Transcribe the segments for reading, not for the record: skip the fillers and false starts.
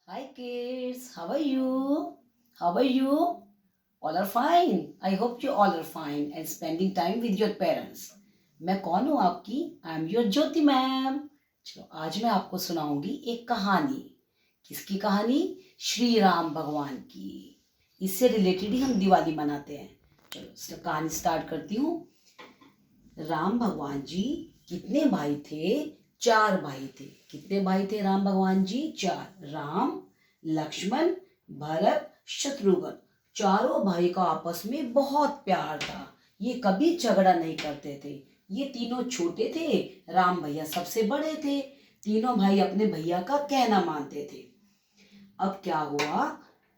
Hi kids, how are you? How are you? All are fine. I hope you all are fine and spending time with your parents. मैं कौन हूँ आपकी? I am your Jyoti ma'am. चलो आज मैं आपको सुनाऊंगी एक कहानी. किसकी कहानी? श्री राम भगवान की. इससे रिलेटेड ही हम दिवाली मनाते हैं. चलो कहानी स्टार्ट करती हूँ. राम भगवान जी कितने भाई थे? 4 भाई थे. कितने भाई थे राम भगवान जी? 4. राम, लक्ष्मण, भरत, शत्रुघ्न. चारों भाई का आपस में बहुत प्यार था. ये कभी झगड़ा नहीं करते थे. ये तीनों छोटे थे. राम भैया सबसे बड़े थे. तीनों भाई अपने भैया का कहना मानते थे. अब क्या हुआ?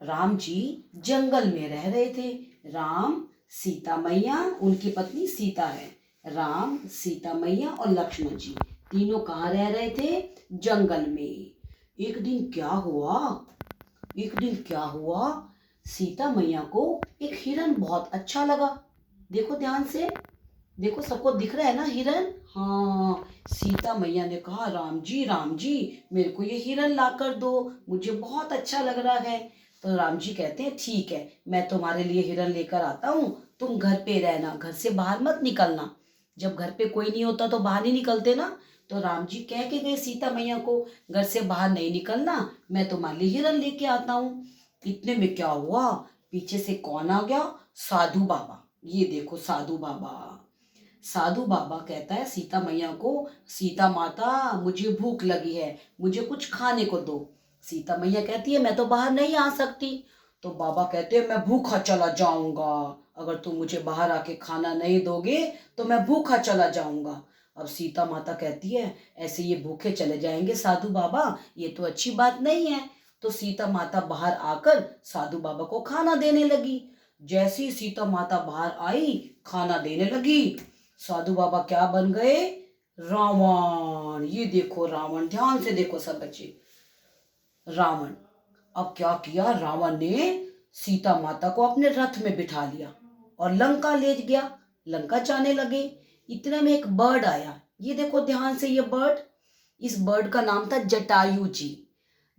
राम जी जंगल में रह रहे थे. राम, सीता मैया, उनकी पत्नी सीता है. राम, सीता मैया और लक्ष्मण जी तीनों कहाँ रह रहे थे? जंगल में. एक दिन क्या हुआ? सीता मैया को एक हिरन बहुत अच्छा लगा. देखो ध्यान से. देखो सबको दिख रहा है ना हिरन? हाँ. सीता मैया ने कहा राम जी मेरे को ये हिरन ला कर दो. मुझे बहुत अच्छा लग रहा है. तो राम जी कहते हैं ठीक है, मैं तुम्हारे लिए हिरन लेकर आता हूँ. तुम घर पे रहना, घर से बाहर मत निकलना. जब घर पे कोई नहीं होता तो बाहर नहीं निकलते ना. तो राम जी कह के गए सीता मैया को घर से बाहर नहीं निकलना, मैं तुम्हारे लिए हिरन लेके आता हूँ. इतने में क्या हुआ? पीछे से कौन आ गया? साधु बाबा. ये देखो साधु बाबा. साधु बाबा कहता है सीता मैया को, सीता माता मुझे भूख लगी है, मुझे कुछ खाने को दो. सीता मैया कहती है मैं तो बाहर नहीं आ सकती. तो बाबा कहते हैं मैं भूखा चला जाऊंगा. अगर तुम मुझे बाहर आके खाना नहीं दोगे तो मैं भूखा चला जाऊंगा. अब सीता माता कहती है ऐसे ये भूखे चले जाएंगे साधु बाबा, ये तो अच्छी बात नहीं है. तो सीता माता बाहर आकर साधु बाबा को खाना देने लगी. जैसे ही सीता माता बाहर आई, खाना देने लगी, साधु बाबा क्या बन गए? रावण. ये देखो रावण. ध्यान से देखो सब बच्चे. रावण. अब क्या किया? रावण ने सीता माता को अपने रथ में बिठा लिया और लंका ले गया. लंका जाने लगे. इतने में एक बर्ड आया. ये देखो ध्यान से. ये बर्ड, इस बर्ड का नाम था जटायु जी.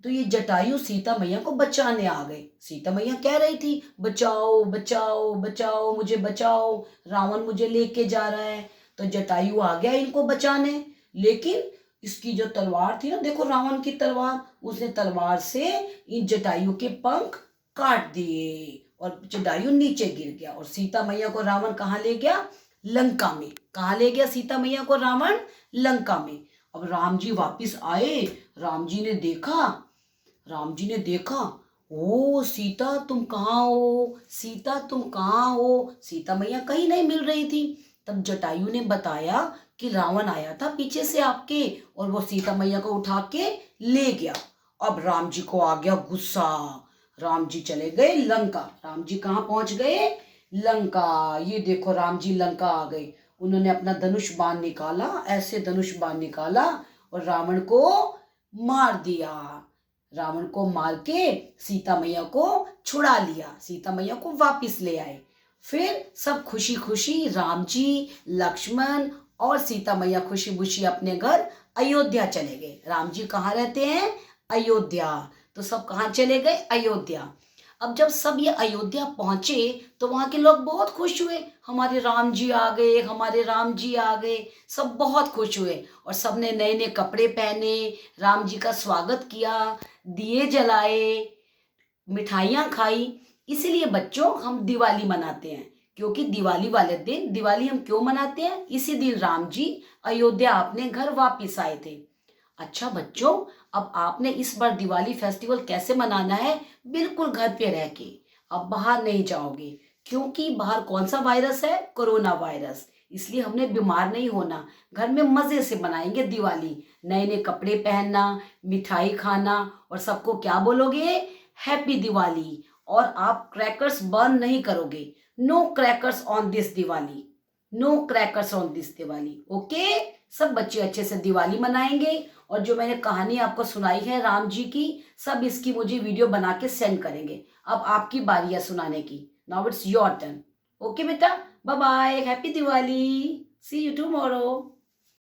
तो ये जटायु सीता मैया को बचाने आ गए. सीता मैया कह रही थी बचाओ बचाओ बचाओ, मुझे बचाओ, रावण मुझे लेके जा रहा है. तो जटायु आ गया इनको बचाने. लेकिन इसकी जो तलवार थी ना, देखो रावण की तलवार, उसने तलवार से इन जटायु के पंख काट दिए और जटायु नीचे गिर गया. और सीता मैया को रावण कहाँ ले गया? लंका में. कहाँ ले गया सीता मैया को रावण? लंका में. अब राम जी वापिस आए. राम जी ने देखा, ओ सीता तुम कहाँ हो? सीता तुम कहाँ हो? सीता मैया कहीं नहीं मिल रही थी. तब जटायु ने बताया कि रावण आया था पीछे से आपके और वो सीता मैया को उठा के ले गया. अब राम जी को आ गया गुस्सा. राम जी चले गए लंका. राम जी कहाँ पहुंच गए? लंका. ये देखो राम जी लंका आ गए. उन्होंने अपना धनुष बाण निकाला. ऐसे धनुष बाण निकाला और रावण को मार दिया. रावण को मार के सीता मैया को छुड़ा लिया. सीता मैया को वापिस ले आए. फिर सब खुशी खुशी राम जी, लक्ष्मण और सीता मैया खुशी खुशी अपने घर अयोध्या चले गए. राम जी कहाँ रहते हैं? अयोध्या. तो सब कहाँ चले गए? अयोध्या. अब जब सब ये अयोध्या पहुंचे तो वहां के लोग बहुत खुश हुए. हमारे राम जी आ गए, हमारे राम जी आ गए. सब बहुत खुश हुए और सबने नए नए कपड़े पहने, राम जी का स्वागत किया, दिए जलाए, मिठाइयाँ खाई. इसीलिए बच्चों हम दिवाली मनाते हैं. क्योंकि दिवाली वाले दिन, दिवाली हम क्यों मनाते हैं? इसी दिन राम जी अयोध्या अपने घर वापिस आए थे. अच्छा बच्चों, अब आपने इस बार दिवाली फेस्टिवल कैसे मनाना है? बिल्कुल घर पे रह के. अब बाहर नहीं जाओगे क्योंकि बाहर कौन सा वायरस है? Corona virus. इसलिए हमने बीमार नहीं होना. घर में मजे से मनाएंगे दिवाली. नए नए कपड़े पहनना, मिठाई खाना और सबको क्या बोलोगे? हैप्पी दिवाली. और आप क्रैकर्स बर्न नहीं करोगे. No crackers on this Diwali. No crackers on this Diwali. Okay. सब बच्चे अच्छे से दिवाली मनाएंगे. और जो मैंने कहानी आपको सुनाई है राम जी की, सब इसकी मुझे वीडियो बना के सेंड करेंगे. अब आपकी बारी है सुनाने की. Now it's your turn. Okay बेटा, bye bye, happy Diwali, see you tomorrow.